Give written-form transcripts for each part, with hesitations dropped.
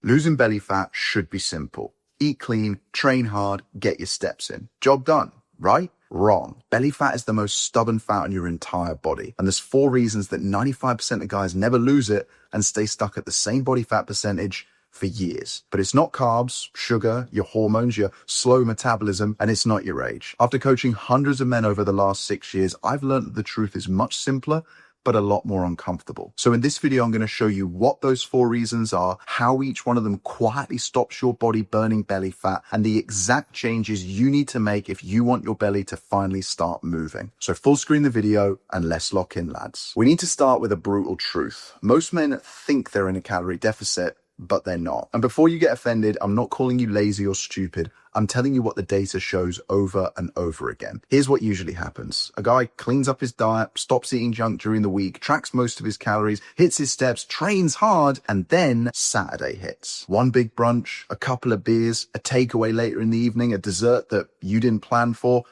Losing belly fat should be simple. Eat clean, train hard, get your steps in. Job done, right? Wrong. Belly fat is the most stubborn fat in your entire body. And there's 4 reasons that 95% of guys never lose it and stay stuck at the same body fat percentage for years. But it's not carbs, sugar, your hormones, your slow metabolism, and it's not your age. After coaching hundreds of men over the last 6 years, I've learned that the truth is much simpler, but a lot more uncomfortable. So in this video, I'm going to show you what those 4 reasons are, how each one of them quietly stops your body burning belly fat, and the exact changes you need to make if you want your belly to finally start moving. So full screen the video and let's lock in, lads. We need to start with a brutal truth. Most men think they're in a calorie deficit, but they're not. And before you get offended, I'm not calling you lazy or stupid. I'm telling you what the data shows over and over again. Here's what usually happens. A guy cleans up his diet, stops eating junk during the week, tracks most of his calories, hits his steps, trains hard, and then Saturday hits. One big brunch, a couple of beers, a takeaway later in the evening, a dessert that you didn't plan for.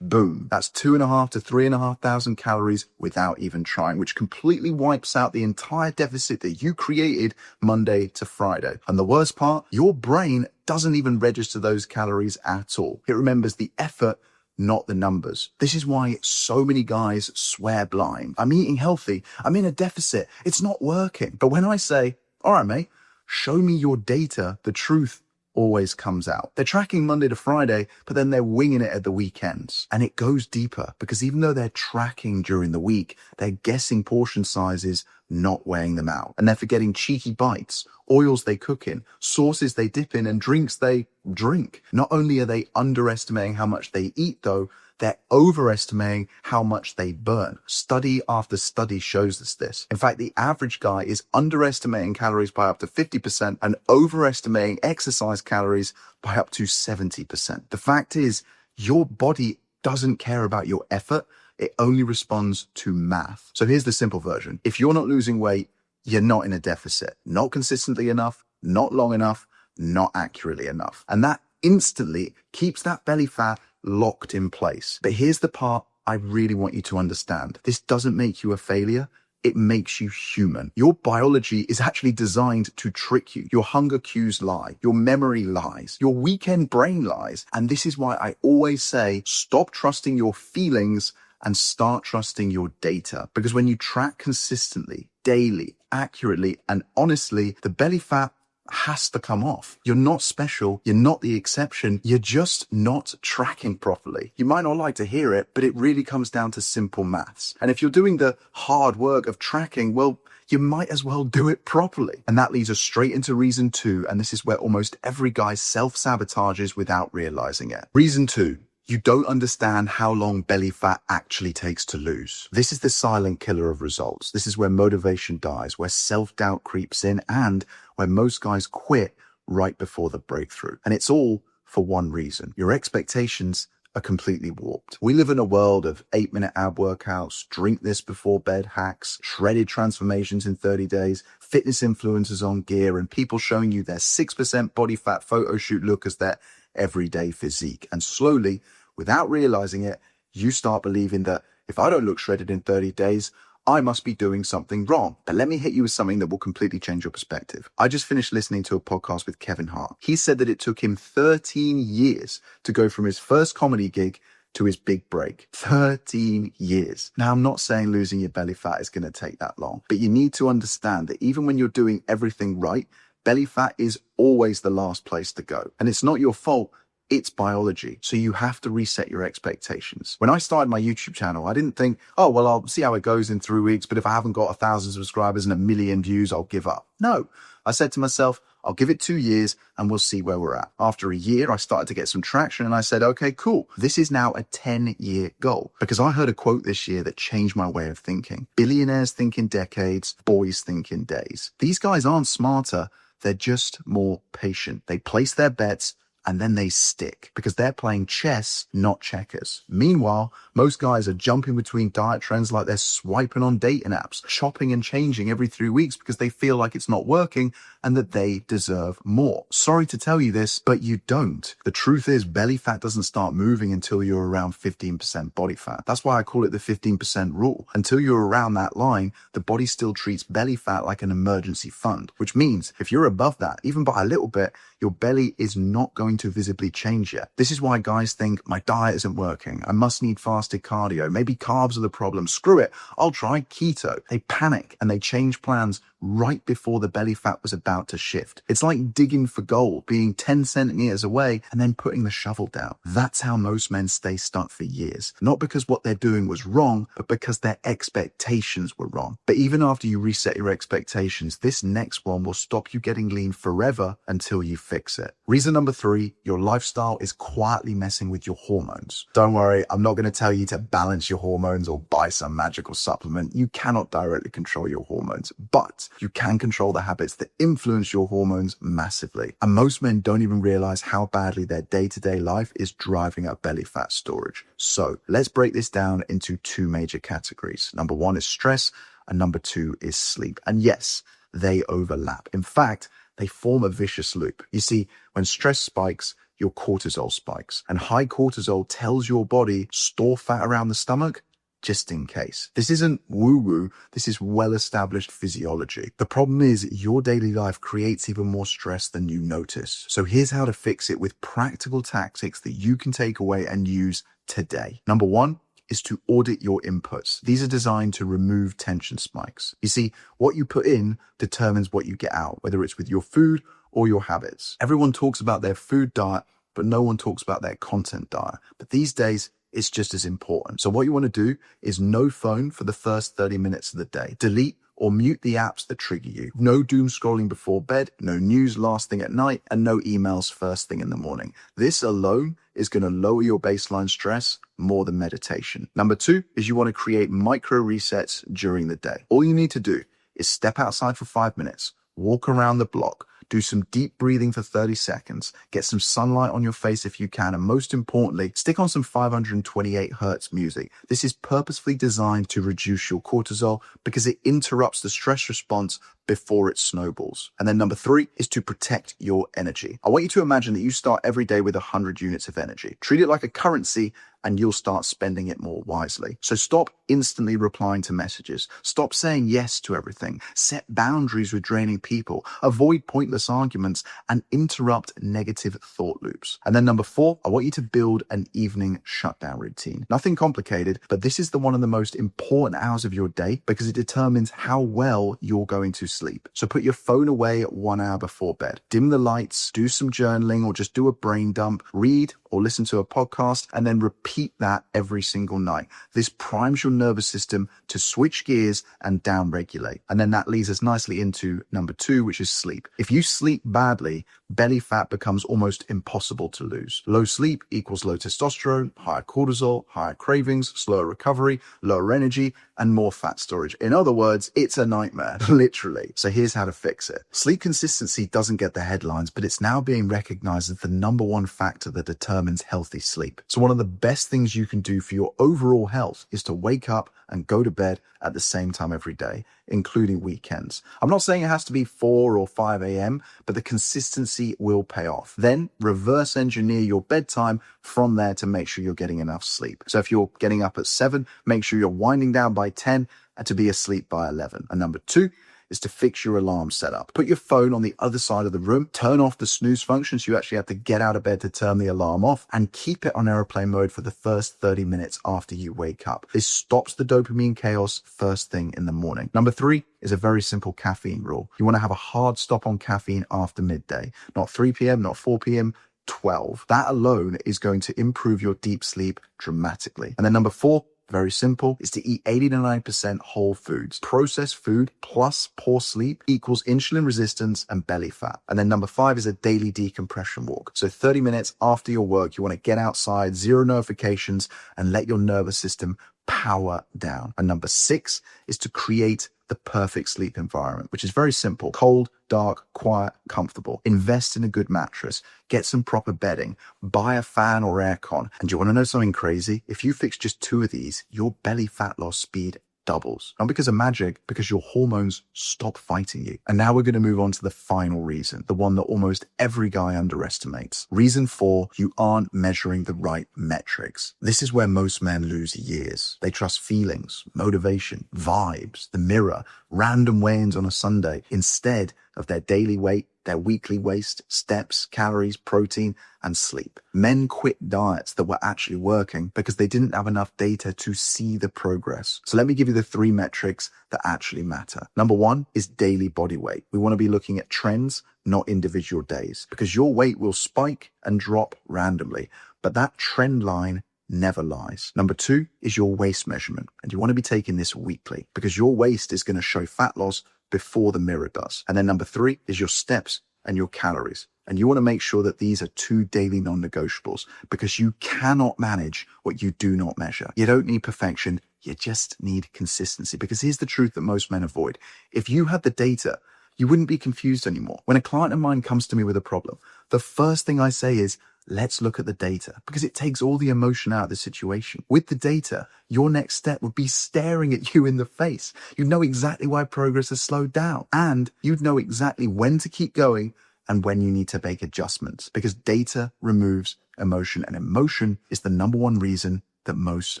Boom. That's 2,500 to 3,500 calories without even trying, which completely wipes out the entire deficit that you created Monday to Friday. And the worst part, your brain doesn't even register those calories at all. It remembers the effort, not the numbers. This is why so many guys swear blind. I'm eating healthy. I'm in a deficit. It's not working. But when I say, all right, mate, show me your data, the truth always comes out. They're tracking Monday to Friday, but then they're winging it at the weekends. And it goes deeper because even though they're tracking during the week, they're guessing portion sizes, not weighing them out. And they're forgetting cheeky bites, oils they cook in, sauces they dip in, and drinks they drink. Not only are they underestimating how much they eat though, they're overestimating how much they burn. Study after study shows us this. In fact, the average guy is underestimating calories by up to 50% and overestimating exercise calories by up to 70%. The fact is, your body doesn't care about your effort. It only responds to math. So here's the simple version. If you're not losing weight, you're not in a deficit. Not consistently enough, not long enough, not accurately enough. And that instantly keeps that belly fat locked in place. But here's the part I really want you to understand. This doesn't make you a failure. It makes you human. Your biology is actually designed to trick you. Your hunger cues lie. Your memory lies. Your weekend brain lies. And this is why I always say, stop trusting your feelings and start trusting your data. Because when you track consistently, daily, accurately, and honestly, the belly fat has to come off. You're not special. You're not the exception. You're just not tracking properly. You might not like to hear it, but it really comes down to simple maths. And if you're doing the hard work of tracking, well, you might as well do it properly. And that leads us straight into reason 2. And this is where almost every guy self-sabotages without realizing it. Reason 2. You don't understand how long belly fat actually takes to lose. This is the silent killer of results. This is where motivation dies, where self-doubt creeps in, and where most guys quit right before the breakthrough. And it's all for one reason. Your expectations are completely warped. We live in a world of 8-minute ab workouts, drink this before bed hacks, shredded transformations in 30 days, fitness influencers on gear, and people showing you their 6% body fat photo shoot look as their everyday physique. And slowly, without realizing it, you start believing that if I don't look shredded in 30 days, I must be doing something wrong. But let me hit you with something that will completely change your perspective. I just finished listening to a podcast with Kevin Hart. He said that it took him 13 years to go from his first comedy gig to his big break. 13 years. Now, I'm not saying losing your belly fat is going to take that long, but you need to understand that even when you're doing everything right, belly fat is always the last place to go. And it's not your fault. It's biology. So you have to reset your expectations. When I started my YouTube channel, I didn't think, oh, well, I'll see how it goes in 3 weeks, but if I haven't got 1,000 subscribers and 1 million views, I'll give up. No, I said to myself, I'll give it 2 years and we'll see where we're at. After a year, I started to get some traction and I said, okay, cool. This is now a 10-year goal, because I heard a quote this year that changed my way of thinking. Billionaires think in decades, boys think in days. These guys aren't smarter. They're just more patient. They place their bets and then they stick because they're playing chess, not checkers. Meanwhile, most guys are jumping between diet trends like they're swiping on dating apps, chopping and changing every 3 weeks because they feel like it's not working, and that they deserve more. Sorry to tell you this, but you don't. The truth is belly fat doesn't start moving until you're around 15% body fat. That's why I call it the 15% rule. Until you're around that line, the body still treats belly fat like an emergency fund, which means if you're above that, even by a little bit, your belly is not going to visibly change yet. This is why guys think my diet isn't working. I must need fasted cardio. Maybe carbs are the problem. Screw it. I'll try keto. They panic and they change plans right before the belly fat was about to shift. It's like digging for gold, being 10 centimeters away and then putting the shovel down. That's how most men stay stuck for years. Not because what they're doing was wrong, but because their expectations were wrong. But even after you reset your expectations, this next one will stop you getting lean forever until you fix it. Reason number 3, your lifestyle is quietly messing with your hormones. Don't worry, I'm not going to tell you to balance your hormones or buy some magical supplement. You cannot directly control your hormones, but you can control the habits that influence your hormones massively. And most men don't even realize how badly their day-to-day life is driving up belly fat storage. So let's break this down into 2 major categories. Number 1 is stress, and number 2 is sleep. And yes, they overlap. In fact, they form a vicious loop. You see, when stress spikes, your cortisol spikes, and high cortisol tells your body, store fat around the stomach, just in case. This isn't woo-woo, this is well-established physiology. The problem is your daily life creates even more stress than you notice. So here's how to fix it with practical tactics that you can take away and use today. Number 1 is to audit your inputs. These are designed to remove tension spikes. You see, what you put in determines what you get out, whether it's with your food or your habits. Everyone talks about their food diet, but no one talks about their content diet. But these days, it's just as important. So what you want to do is no phone for the first 30 minutes of the day. Delete or mute the apps that trigger you. No doom scrolling before bed, no news last thing at night, and no emails first thing in the morning. This alone is going to lower your baseline stress more than meditation. Number 2 is you want to create micro resets during the day. All you need to do is step outside for 5 minutes, walk around the block, do some deep breathing for 30 seconds, get some sunlight on your face if you can, and most importantly, stick on some 528 hertz music. This is purposefully designed to reduce your cortisol because it interrupts the stress response before it snowballs. And then number 3 is to protect your energy. I want you to imagine that you start every day with 100 units of energy. Treat it like a currency and you'll start spending it more wisely. So stop instantly replying to messages. Stop saying yes to everything. Set boundaries with draining people. Avoid pointless arguments and interrupt negative thought loops. And then number 4, I want you to build an evening shutdown routine. Nothing complicated, but this is one of the most important hours of your day because it determines how well you're going to sleep. So put your phone away 1 hour before bed. Dim the lights, do some journaling or just do a brain dump, read or listen to a podcast, and then repeat that every single night. This primes your nervous system to switch gears and down-regulate. And then that leads us nicely into number 2, which is sleep. If you sleep badly, belly fat becomes almost impossible to lose. Low sleep equals low testosterone, higher cortisol, higher cravings, slower recovery, lower energy, and more fat storage. In other words, it's a nightmare, literally. So here's how to fix it. Sleep consistency doesn't get the headlines, but it's now being recognized as the number 1 factor that determines healthy sleep. So one of the best things you can do for your overall health is to wake up and go to bed at the same time every day, including weekends. I'm not saying it has to be 4 or 5 a.m., but the consistency will pay off. Then reverse engineer your bedtime from there to make sure you're getting enough sleep. So if you're getting up at 7, make sure you're winding down by 10 and to be asleep by 11. And number 2 is to fix your alarm setup. Put your phone on the other side of the room, turn off the snooze function so you actually have to get out of bed to turn the alarm off, and keep it on airplane mode for the first 30 minutes after you wake up. This stops the dopamine chaos first thing in the morning. Number 3 is a very simple caffeine rule. You want to have a hard stop on caffeine after midday. Not 3 p.m., not 4 p.m., 12. That alone is going to improve your deep sleep dramatically. And then number 4, very simple, is to eat 80 to 90% whole foods. Processed food plus poor sleep equals insulin resistance and belly fat. And then number 5 is a daily decompression walk. So 30 minutes after your work, you want to get outside, 0 notifications, and let your nervous system power down. And number 6 is to create the perfect sleep environment, which is very simple. Cold, dark, quiet, comfortable. Invest in a good mattress. Get some proper bedding. Buy a fan or aircon. And do you want to know something crazy? If you fix just 2 of these, your belly fat loss speed doubles. Not because of magic, because your hormones stop fighting you. And now we're going to move on to the final reason, the one that almost every guy underestimates. Reason 4, you aren't measuring the right metrics. This is where most men lose years. They trust feelings, motivation, vibes, the mirror, random weigh-ins on a Sunday, instead of their daily weight, their weekly waist, steps, calories, protein, and sleep. Men quit diets that were actually working because they didn't have enough data to see the progress. So let me give you the 3 metrics that actually matter. Number 1 is daily body weight. We want to be looking at trends, not individual days, because your weight will spike and drop randomly, but that trend line never lies. Number 2 is your waist measurement, and you want to be taking this weekly because your waist is going to show fat loss before the mirror does. And then number 3 is your steps and your calories. And you want to make sure that these are 2 daily non-negotiables because you cannot manage what you do not measure. You don't need perfection. You just need consistency, because here's the truth that most men avoid. If you had the data, you wouldn't be confused anymore. When a client of mine comes to me with a problem, the first thing I say is, let's look at the data, because it takes all the emotion out of the situation. With the data, your next step would be staring at you in the face. You'd know exactly why progress has slowed down, and you'd know exactly when to keep going and when you need to make adjustments, because data removes emotion, and emotion is the number 1 reason that most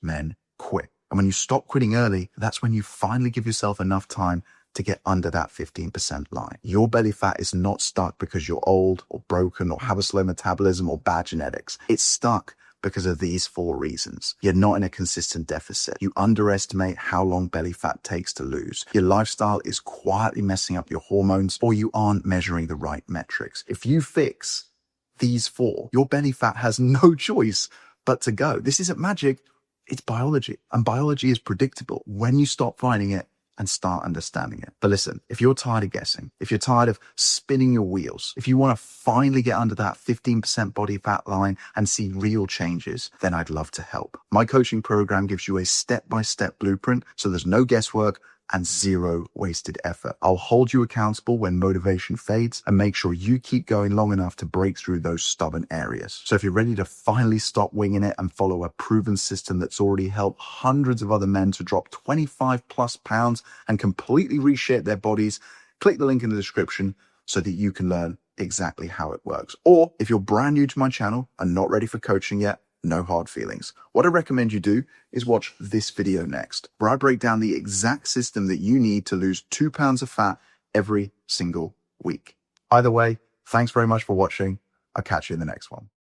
men quit. And when you stop quitting early, that's when you finally give yourself enough time to get under that 15% line. Your belly fat is not stuck because you're old or broken or have a slow metabolism or bad genetics. It's stuck because of these 4 reasons. You're not in a consistent deficit. You underestimate how long belly fat takes to lose. Your lifestyle is quietly messing up your hormones, or you aren't measuring the right metrics. If you fix these 4, your belly fat has no choice but to go. This isn't magic. It's biology, and biology is predictable when you stop fighting it and start understanding it. But listen, if you're tired of guessing, if you're tired of spinning your wheels, if you want to finally get under that 15% body fat line and see real changes, then I'd love to help. My coaching program gives you a step-by-step blueprint, so there's no guesswork and 0 wasted effort. I'll hold you accountable when motivation fades and make sure you keep going long enough to break through those stubborn areas. So if you're ready to finally stop winging it and follow a proven system that's already helped hundreds of other men to drop 25 plus pounds and completely reshape their bodies, click the link in the description so that you can learn exactly how it works. Or if you're brand new to my channel and not ready for coaching yet, no hard feelings. What I recommend you do is watch this video next, where I break down the exact system that you need to lose 2 pounds of fat every single week. Either way, thanks very much for watching. I'll catch you in the next one.